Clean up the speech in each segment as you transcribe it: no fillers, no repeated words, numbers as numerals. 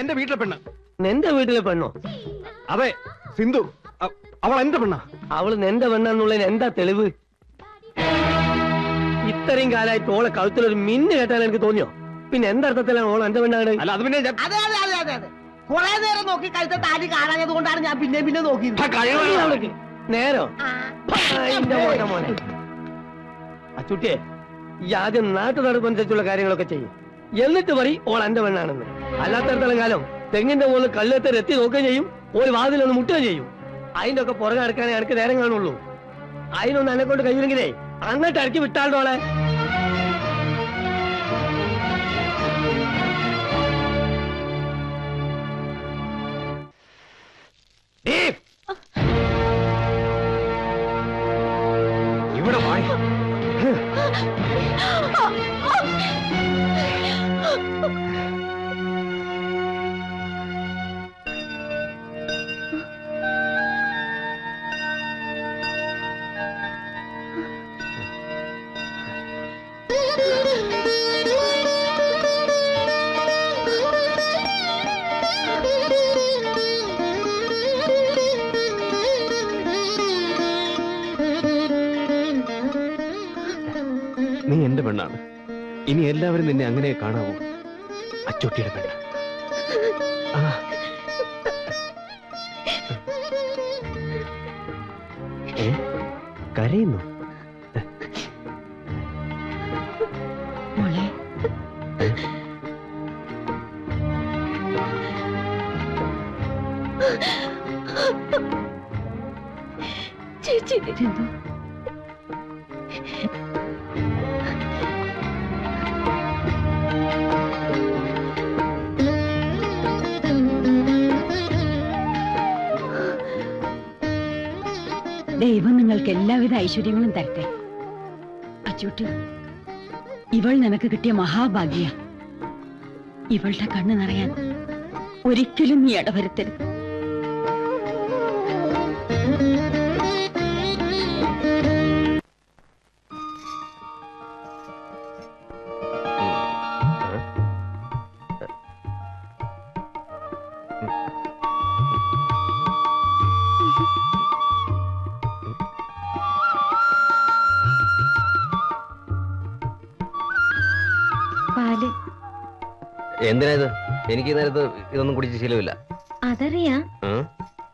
എന്റെ വീട്ടിലെ പെണ്ണ്. നിന്റെ വീട്ടിലെ പെണ്ണോ? അതെ, സിന്ധു. അവൾ എന്റെ പെണ്ണ. അവള് നിന്റെ പെണ്ണെന്നുള്ളതിന് എന്താ തെളിവ്? ഇത്രയും കാലമായിട്ട് ഓളെ കഴുത്തിലൊരു മിന്ന് കേട്ടാൽ എനിക്ക് തോന്നിയോ? പിന്നെ എന്തർത്ഥത്തിലാണ് ഓൾ എന്റെ പെണ്ണാണ്? അല്ല, അത് പിന്നെ അതെ അതെ അതെ അതെ അതെ കുറെ നേരം നോക്കി കഴുത്ത താലി കാണാഞ്ഞത് കൊണ്ടാണ് ഞാൻ പിന്നെ നോക്കിയത്. നേരോ മോനെ അച്ചുട്ടിയെ, ഈ ആദ്യം നാട്ടു നടപ്പനുസരിച്ചുള്ള കാര്യങ്ങളൊക്കെ ചെയ്യും, എന്നിട്ട് പറയും ഓൾ എന്റെ പെണ്ണാണെന്ന്. അല്ലാത്തടത്തോളം കാലം തെങ്ങിന്റെ മുകളിൽ കല്ലെത്തർ എത്തി നോക്കുകയും ചെയ്യും, ഒരു വാതിലൊന്ന് മുട്ടുകയും ചെയ്യും. അതിന്റെ ഒക്കെ പുറകെ അടുക്കാനേ എനിക്ക് നേരം കാണുള്ളൂ. അതിനൊന്ന് എന്നെ കൊണ്ട് കഴിയില്ലെങ്കിലേ അങ്ങോട്ട് ഇറക്കി വിട്ടാളോളെ. ഇവിടെ വായി. നീ എന്റെ പെണ്ണാണ്. ഇനി എല്ലാവരും നിന്നെ അങ്ങനെ കാണാവൂ. അച്ചൂട്ടിയുടെ പെണ്ണ്. കരയുന്നു. ചേച്ചി ദൈവം നിങ്ങൾക്ക് എല്ലാവിധ ഐശ്വര്യങ്ങളും തരട്ടെ. അച്ചൂട്ടി, ഇവൾ നിനക്ക് കിട്ടിയ മഹാഭാഗ്യ. ഇവളുടെ കണ്ണ് നിറയാൻ ഒരിക്കലും നീ ഇടവരുത്തരുത്. എന്തിനാ ഇത്? എനിക്ക് ഈ നേരത്ത് ഇതൊന്നും കുടിച്ച് ശീലമില്ല. അതറിയാ,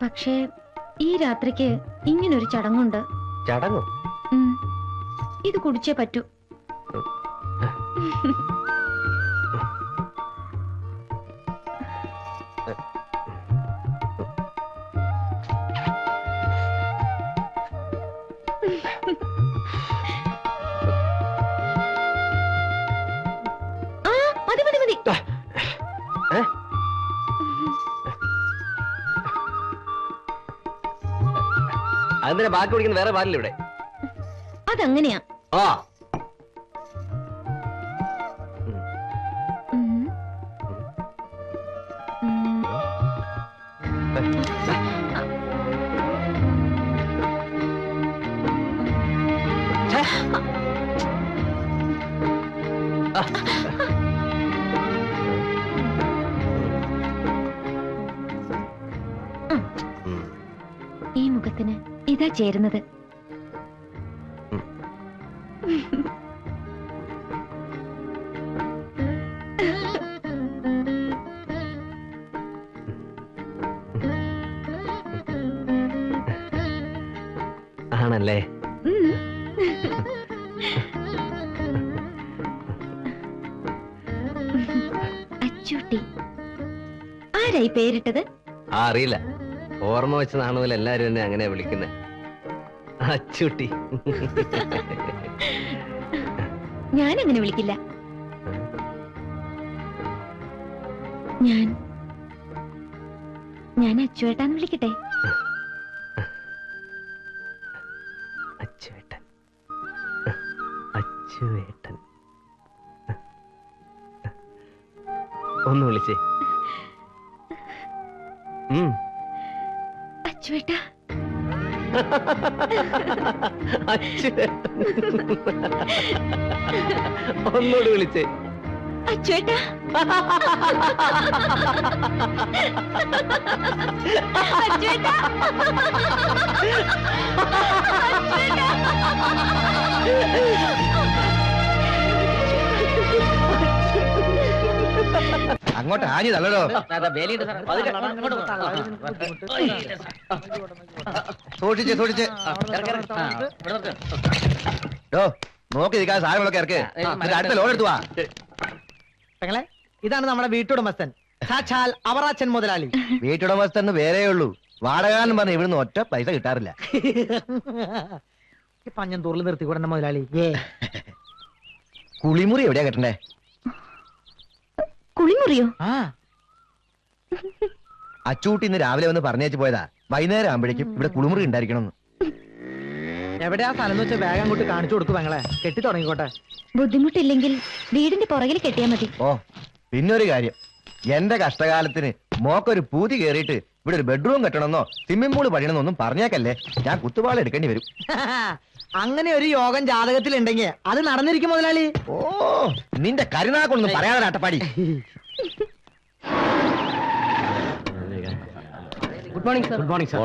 പക്ഷേ ഈ രാത്രിക്ക് ഇങ്ങനൊരു ചടങ്ങുണ്ട്. ചടങ്ങോ? ഇത് കുടിച്ചേ പറ്റൂ. അതെന്തിനാ ബാക്കി കുടിക്കുന്ന? വേറെ പാലില്ല ഇവിടെ. അതങ്ങനെയാ. ആ ഈ മുഖത്തിന് ഇതാ ചേരുന്നത്. ആണല്ലേ? അച്ചൂട്ടി ആരായി പേരിട്ടത്? അറിയില്ല. ഓർമ്മ വെച്ച നാണുവിൽ എല്ലാരും എന്നെ അങ്ങനെ വിളിക്കുന്നേ. അച്ചൂട്ടി. ഞാനങ്ങനെ വിളിക്കില്ല. ഞാൻ അച്ചുവേട്ടാന്ന് വിളിക്കട്ടെ? അച്ചുവേട്ടൻ. അച്ചുവേട്ടൻ. ഒന്ന് വിളിച്ചേ. അച്ചുവേട്ടാ. അച്ചുവേട്ടൻ. ഒന്നോട് വിളിച്ചേ. അച്ചുവേട്ടാ അച്ചുവേട്ടാ അങ്ങോട്ട് ആഞ്ഞു തള്ളടോ. സൂക്ഷിച്ച് സൂക്ഷിച്ച് നോക്കി നിൽക്കാതെ സാധനങ്ങളൊക്കെ ഇറക്ക്. അടുത്ത ലോൺ എടുത്തു വാ. പെങ്ങളെ, ഇതാണ് നമ്മുടെ വീട്ടുടമസ്ഥൻ സാക്ഷാൽ അവറാച്ചൻ മുതലാളി. വീട്ടുടമസ്ഥന്ന് വേറേ ഉള്ളൂ. വാടകാന്ന് പറഞ്ഞ് ഇവിടുന്ന് ഒറ്റ പൈസ കിട്ടാറില്ല. പഞ്ഞന്തൂറിൽ നിർത്തിക്കൂടെ മുതലാളി? കുളിമുറി എവിടെയാ കെട്ടണ്ടേ? കുളിമുറിയോ? ആ, അച്ചൂട്ടി ഇന്ന് രാവിലെ വന്ന് പറഞ്ഞേച്ച് പോയതാ. വൈകുന്നേരം ആകുമ്പോഴേക്കും ഇവിടെ കുളിമുറി ഉണ്ടായിരിക്കണം. എവിടെയാ സ്ഥലം എന്ന് വെച്ചാൽ വേഗം അങ്ങോട്ട് കാണിച്ചു കൊടുക്കും പെങ്ങളെ. കെട്ടി തുടങ്ങിക്കോട്ടെ. ബുദ്ധിമുട്ടില്ലെങ്കിൽ വീടിന്റെ പുറകിൽ കെട്ടിയാ മതി. ഓ പിന്നൊരു കാര്യം, എന്റെ കഷ്ടകാലത്തിന് മോക്കൊരു പൂതി കേറിയിട്ട് ഇവിടെ ഒരു ബെഡ്റൂം കെട്ടണമെന്നോ സ്വിമ്മിംഗ് പൂള് പണിയണമെന്നോ ഒന്നും പറഞ്ഞേക്കല്ലേ. ഞാൻ കുത്തുപാള എടുക്കേണ്ടി വരും. അങ്ങനെ ഒരു യോഗം ജാതകത്തിൽ ഉണ്ടെങ്കിൽ അത് നടന്നിരിക്കും മുതലാളി. ഓ നിന്റെ കരുനാക്കൊന്നും പറയാതെ Attappadi. Good morning sir. Good morning sir.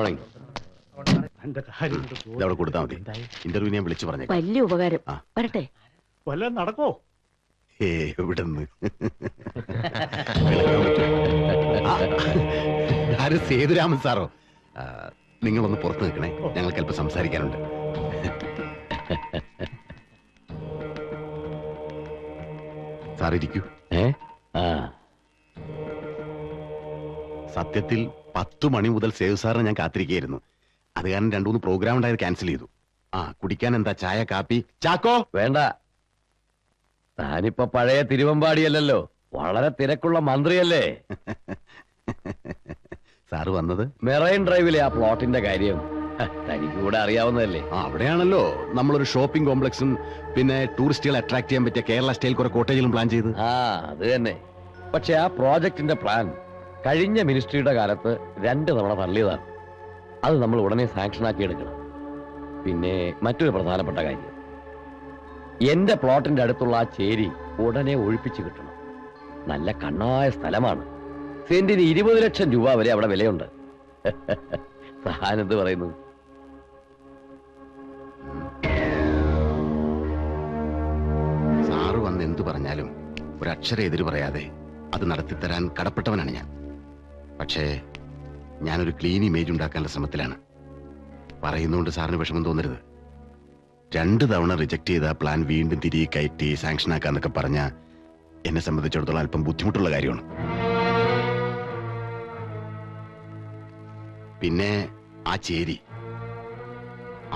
ഇതവിടെ കൊടുത്താൽ മതി. ഇന്റർവ്യൂ ഞാൻ വിളിച്ചു പറഞ്ഞേക്കാം. വലിയ ഉപകാരം. ആ. വരട്ടെ. വല്ലതും നടക്കോ? എവിടെന്ന് ആര്? സേതുരാമൻ സാറോ? നിങ്ങളൊന്ന് പുറത്ത് നിൽക്കണേ, ഞങ്ങൾക്ക് അല്പം സംസാരിക്കാനുണ്ട്. സാർ ഇരിക്കൂ. സത്യത്തിൽ 10 മണി മുതൽ സേവ് സാറിനെ ഞാൻ കാത്തിരിക്കുകയായിരുന്നു. അത് കാരണം 2-3 പ്രോഗ്രാം ഉണ്ടായത് ക്യാൻസൽ ചെയ്തു. കുടിക്കാൻ എന്താ? ചായ, കാപ്പി? ചാക്കോ വേണ്ട, താനിപ്പോ പഴയ തിരുവമ്പാടിയല്ലല്ലോ, വളരെ തിരക്കുള്ള മന്ത്രിയല്ലേ. സാറ് വന്നത് മെറൈൻ ഡ്രൈവിലെ ആ പ്ലോട്ടിന്റെ കാര്യം തനിക്ക് കൂടെ അറിയാവുന്നതല്ലേ. അവിടെയാണല്ലോ നമ്മളൊരു ഷോപ്പിംഗ് കോംപ്ലക്സും പിന്നെ ടൂറിസ്റ്റുകളെ അട്രാക്ട് ചെയ്യാൻ പറ്റിയ കേരള സ്റ്റൈൽ കുറെ കോട്ടേജുകളും പ്ലാൻ ചെയ്ത്. അത് തന്നെ. പക്ഷെ ആ പ്രോജക്റ്റിന്റെ പ്ലാൻ കഴിഞ്ഞ മിനിസ്ട്രിയുടെ കാലത്ത് 2 തവണ തള്ളിയതാണ്. അത് നമ്മൾ ഉടനെ സാങ്ഷൻ ആക്കി എടുക്കണം. പിന്നെ മറ്റൊരു പ്രധാനപ്പെട്ട കാര്യം, എന്റെ പ്ലോട്ടിന്റെ അടുത്തുള്ള ആ ചേരി ഉടനെ ഒഴിപ്പിച്ചു കിട്ടണം. നല്ല കണ്ണായ സ്ഥലമാണ്. സെന്റിന് 20 ലക്ഷം രൂപ വരെ അവിടെ വിലയുണ്ട്. താനെന്ത് പറയുന്നു? സാറ് വന്ന് എന്തു പറഞ്ഞാലും ഒരക്ഷരം എതിര് പറയാതെ അത് നടത്തിത്തരാൻ കടപ്പെട്ടവനാണ് ഞാൻ. പക്ഷേ ഞാനൊരു ക്ലീൻ ഇമേജ് ഉണ്ടാക്കാനുള്ള ശ്രമത്തിലാണ്. പറയുന്നതുകൊണ്ട് സാറിന് വിഷമം തോന്നരുത്. 2 തവണ റിജക്ട് ചെയ്ത പ്ലാൻ വീണ്ടും തിരികെ കയറ്റി സാങ്ഷൻ ആക്കാന്നൊക്കെ പറഞ്ഞ എന്നെ സംബന്ധിച്ചിടത്തോളം അല്പം ബുദ്ധിമുട്ടുള്ള കാര്യമാണ്. പിന്നെ ആ ചേരി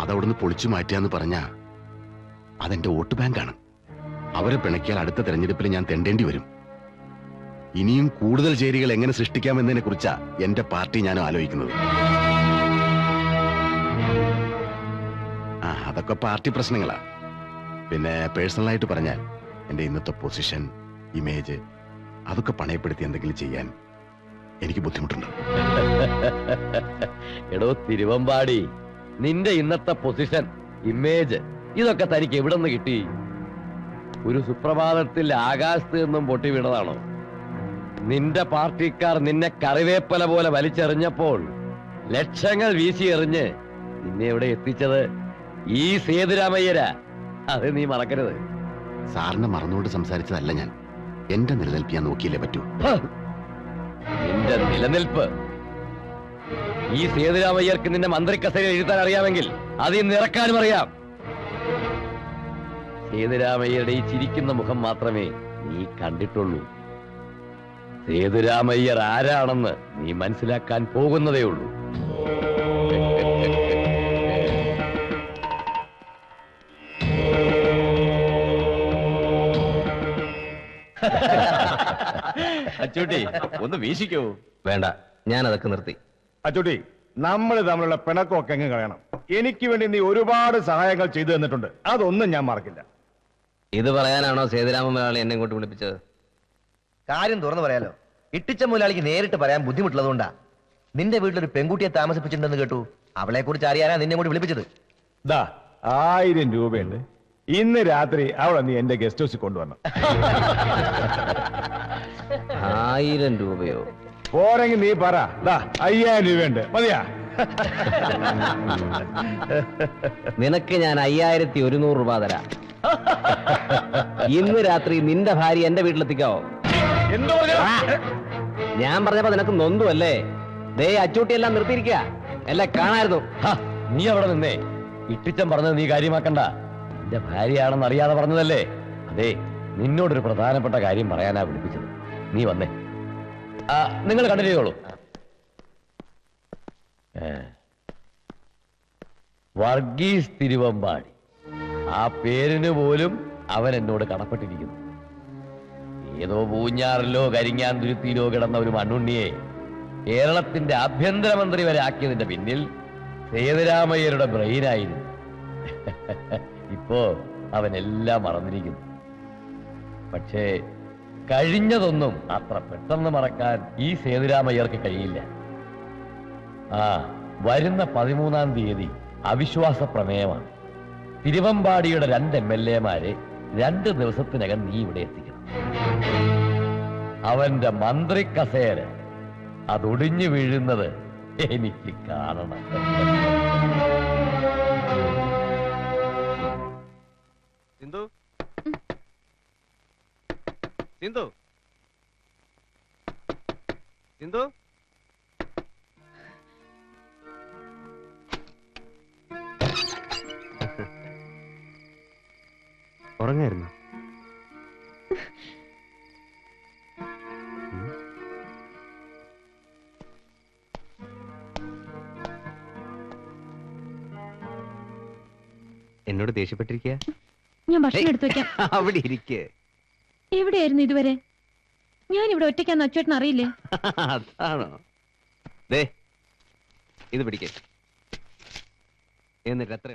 അതവിടുന്ന് പൊളിച്ചു മാറ്റുകയെന്ന് പറഞ്ഞ അതെന്റെ വോട്ട് ബാങ്കാണ്. അവരെ പിണക്കിയാൽ അടുത്ത തെരഞ്ഞെടുപ്പിൽ ഞാൻ തെണ്ടേണ്ടി വരും. ഇനിയും കൂടുതൽ ചേരികൾ എങ്ങനെ സൃഷ്ടിക്കാമെന്നതിനെ കുറിച്ചാ എന്റെ പാർട്ടി ഞാനും ആലോചിക്കുന്നത്. അതൊക്കെ പാർട്ടി പ്രശ്നങ്ങളാ. പിന്നെ പേഴ്സണലായിട്ട് പറഞ്ഞാൽ എന്റെ ഇന്നത്തെ പൊസിഷൻ, ഇമേജ് അതൊക്കെ പണയപ്പെടുത്തി എന്തെങ്കിലും ചെയ്യാൻ എനിക്ക് ബുദ്ധിമുട്ടുണ്ട്. എടോ തിരുവമ്പാടി, നിന്റെ ഇന്നത്തെ പൊസിഷൻ, ഇമേജ് ഇതൊക്കെ തനിക്ക് എവിടെ നിന്ന് കിട്ടി? ഒരു സുപ്രഭാതത്തിൽ ആകാശത്ത് നിന്നും പൊട്ടി വീണതാണോ? നിന്റെ പാർട്ടിക്കാർ നിന്നെ കറിവേപ്പല പോലെ വലിച്ചെറിഞ്ഞപ്പോൾ ലക്ഷങ്ങൾ വീശി എറിഞ്ഞ് നിന്നെ എവിടെ എത്തിച്ചത് ഈ സേതുരാമയ്യരാ. അത് നീ മറക്കരുത്. സാറിനെ മറന്നുകൊണ്ട് സംസാരിച്ചതല്ല ഞാൻ. എന്റെ നിലനിൽപ്പ് ഞാൻ നോക്കിയില്ലേ പറ്റൂ. നിന്റെ നിലനിൽപ്പ് ഈ സേതുരാമയ്യർക്ക് നിന്റെ മന്ത്രി കസേരയിൽ എഴുതാൻ അറിയാമെങ്കിൽ അതിൽ നിറക്കാനും അറിയാം. സേതുരാമയ്യരുടെ ഈ ചിരിക്കുന്ന മുഖം മാത്രമേ നീ കണ്ടിട്ടുള്ളൂ. സേതുരാമയ്യർ ആരാണെന്ന് നീ മനസ്സിലാക്കാൻ പോകുന്നതേ ഉള്ളൂ. അച്ചൂട്ടി ഒന്ന് വീശിക്കോ? വേണ്ട, ഞാൻ അതൊക്കെ നിർത്തി. അച്ചോട്ടി, നമ്മൾ തമ്മിലുള്ള പിണക്കമൊക്കെ എങ്ങ് കളയണം. എനിക്ക് വേണ്ടി നീ ഒരുപാട് സഹായങ്ങൾ ചെയ്തു തന്നിട്ടുണ്ട്, അതൊന്നും ഞാൻ മറക്കില്ല. ഇത് പറയാനാണോ സേതുരാമൻ മുതലാളി എന്നെ ഇങ്ങോട്ട് വിളിപ്പിച്ചത്? കാര്യം തുറന്നു പറയാലോ. ഇട്ടിച്ച മുതലാളിക്ക് നേരിട്ട് പറയാൻ ബുദ്ധിമുട്ടുള്ളതുകൊണ്ടാ. നിന്റെ വീട്ടിലൊരു പെൺകുട്ടിയെ താമസിപ്പിച്ചിട്ടുണ്ടെന്ന് കേട്ടു. അവളെ കുറിച്ച് അറിയാനാ നിന്നെ കൂടി വിളിപ്പിച്ചത്. ദാ 1000 രൂപയുണ്ട്, ഇന്ന് രാത്രി അവളെ നീ എന്റെ ഗസ്റ്റ് ഹൗസിൽ കൊണ്ടുവരണം. 1000 രൂപയോ? പോരെങ്കിൽ നീ പറ. 5000 രൂപയുണ്ട്, മതിയാ? നിനക്ക് ഞാൻ 5100 രൂപ തരാം. ഇന്ന് രാത്രി നിന്റെ ഭാര്യ എന്റെ വീട്ടിലെത്തിക്കാവോ? എന്തോ ഞാൻ പറഞ്ഞപ്പോ നിനക്ക് നൊന്തു അല്ലേ? ദേ അച്ചൂട്ടിയെല്ലാം നിർത്തിയിരിക്കുക. എല്ലാം കാണായിരുന്നു. ഹ, നീ അവിടെ നിന്നേ. ഇട്ടിച്ചൻ പറഞ്ഞത് നീ കാര്യമാക്കണ്ട. നിന്റെ ഭാര്യയാണെന്ന് അറിയാതെ പറഞ്ഞതല്ലേ. അതെ, നിന്നോടൊരു പ്രധാനപ്പെട്ട കാര്യം പറയാനാ വിളിപ്പിച്ചത്. നീ വന്നേ. നിങ്ങൾ കണ്ടിന്യൂ ചെയ്തോളൂ. വർഗീസ് തിരുവമ്പാടി, ആ പേരിന് പോലും അവൻ എന്നോട് കടപ്പെട്ടിരിക്കുന്നു. ഏതോ പൂഞ്ഞാറിലോ കരിങ്ങാൻ തുരുത്തിയിലോ കിടന്ന ഒരു മണ്ണുണ്ണിയെ കേരളത്തിന്റെ ആഭ്യന്തരമന്ത്രി വരെ ആക്കിയതിന്റെ പിന്നിൽ സേതുരാമയ്യരുടെ ബ്രെയിനായിരുന്നു. ഇപ്പോ അവനെല്ലാം മറന്നിരിക്കുന്നു. പക്ഷേ കഴിഞ്ഞതൊന്നും അത്ര പെട്ടെന്ന് മറക്കാൻ ഈ സേതുരാമയ്യർക്ക് കഴിയില്ല. വരുന്ന 13-ാം തീയതി അവിശ്വാസ പ്രമേയമാണ്. തിരുവമ്പാടിയുടെ 2 MLA-മാരെ 2 ദിവസത്തിനകം നീ ഇവിടെ എത്തിക്കണം. അവന്റെ മന്ത്രി കസേര അതൊടിഞ്ഞു വീഴുന്നത് എനിക്ക് കാണണം. സിന്ധു, സിന്ധു, സിന്ധു. ഉറങ്ങായിരുന്നു. എന്നോട് ദേഷ്യപ്പെട്ടിരിക്കുക? ഞാൻ ഭക്ഷണം എടുത്തു വെക്കാം. അവിടെ ഇരിക്കേ. എവിടെയായിരുന്നു ഇതുവരെ? ഞാൻ ഇവിടെ ഒറ്റയ്ക്കാന്ന് അച്ചേട്ടൻ അറിയില്ലേ? അതാണോ? ദേ ഇത് പിടിക്കേ. എന്നിട്ട് എത്രയുണ്ട്?